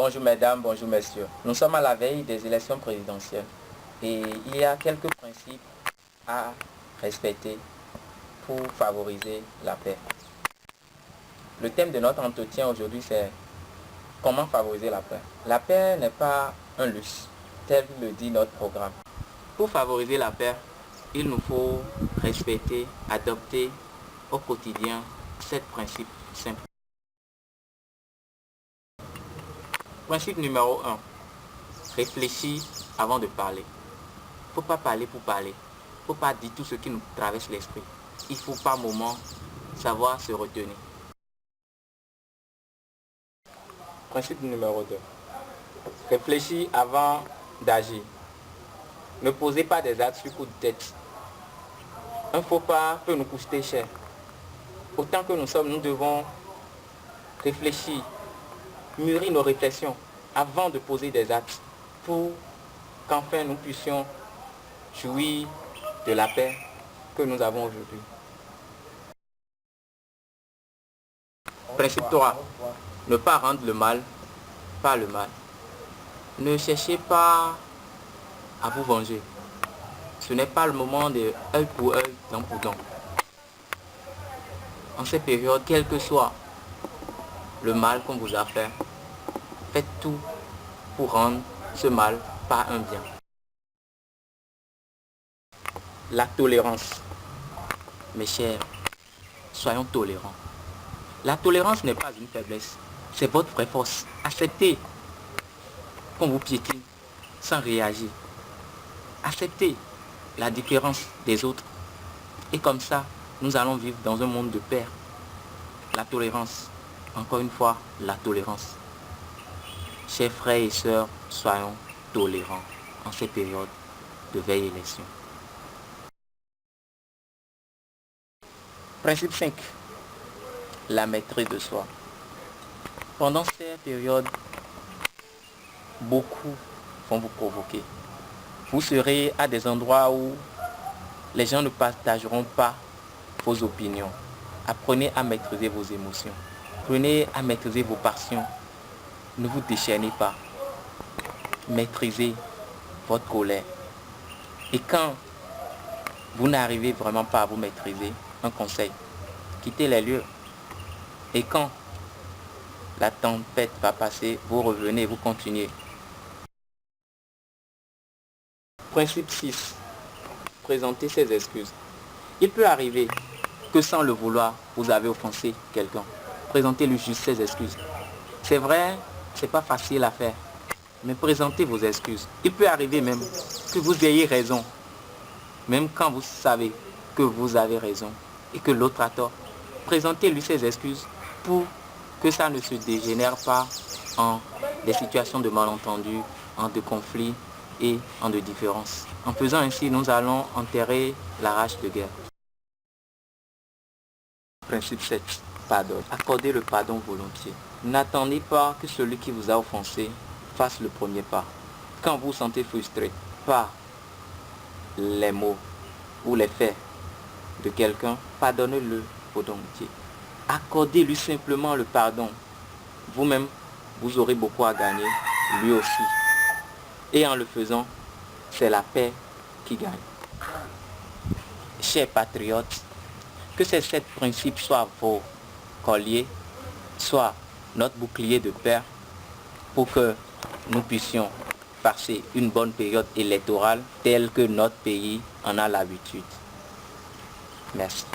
Bonjour mesdames, bonjour messieurs. Nous sommes à la veille des élections présidentielles et il y a quelques principes à respecter pour favoriser la paix. Le thème de notre entretien aujourd'hui c'est comment favoriser la paix. La paix n'est pas un luxe, tel le dit notre programme. Pour favoriser la paix, il nous faut respecter, adopter au quotidien 7 principes simples. Principe numéro 1. Réfléchis avant de parler. Il ne faut pas parler pour parler. Il ne faut pas dire tout ce qui nous traverse l'esprit. Il faut par moment savoir se retenir. Principe numéro 2. Réfléchis avant d'agir. Ne posez pas des actes sur coup de tête. Un faux pas peut nous coûter cher. Autant que nous sommes, nous devons réfléchir, mûrir nos réflexions avant de poser des actes pour qu'enfin nous puissions jouir de la paix que nous avons aujourd'hui. Principe 3. Ne pas rendre le mal par le mal. Ne cherchez pas à vous venger. Ce n'est pas le moment de œil pour œil, dent pour dent. En cette période, quel que soit le mal qu'on vous a fait, faites tout pour rendre ce mal par un bien. La tolérance. Mes chers, soyons tolérants. La tolérance n'est pas une faiblesse, c'est votre vraie force. Acceptez qu'on vous piétine sans réagir. Acceptez la différence des autres. Et comme ça, nous allons vivre dans un monde de paix. La tolérance. Encore une fois, la tolérance. Chers frères et sœurs, soyons tolérants en ces périodes de veille élection. Principe 5. La maîtrise de soi. Pendant ces périodes, beaucoup vont vous provoquer. Vous serez à des endroits où les gens ne partageront pas vos opinions. Apprenez à maîtriser vos émotions. Apprenez à maîtriser vos passions. Ne vous déchaînez pas. Maîtrisez votre colère. Et quand vous n'arrivez vraiment pas à vous maîtriser, un conseil, quittez les lieux. Et quand la tempête va passer, vous revenez, vous continuez. Principe 6. Présentez ses excuses. Il peut arriver que sans le vouloir, vous avez offensé quelqu'un. Présentez-lui juste ses excuses. C'est vrai, c'est pas facile à faire, mais présentez vos excuses. Il peut arriver même que vous ayez raison, même quand vous savez que vous avez raison et que l'autre a tort. Présentez-lui ses excuses pour que ça ne se dégénère pas en des situations de malentendus, en de conflits et en de différences. En faisant ainsi, nous allons enterrer la rage de guerre. Principe 7. Pardon. Accordez le pardon volontiers. N'attendez pas que celui qui vous a offensé fasse le premier pas. Quand vous vous sentez frustré par les mots ou les faits de quelqu'un, pardonnez-le volontiers. Accordez-lui simplement le pardon. Vous-même, vous aurez beaucoup à gagner, lui aussi. Et en le faisant, c'est la paix qui gagne. Chers patriotes, que ces 7 principes soient vos colliers, soient notre bouclier de paix pour que nous puissions passer une bonne période électorale telle que notre pays en a l'habitude. Merci.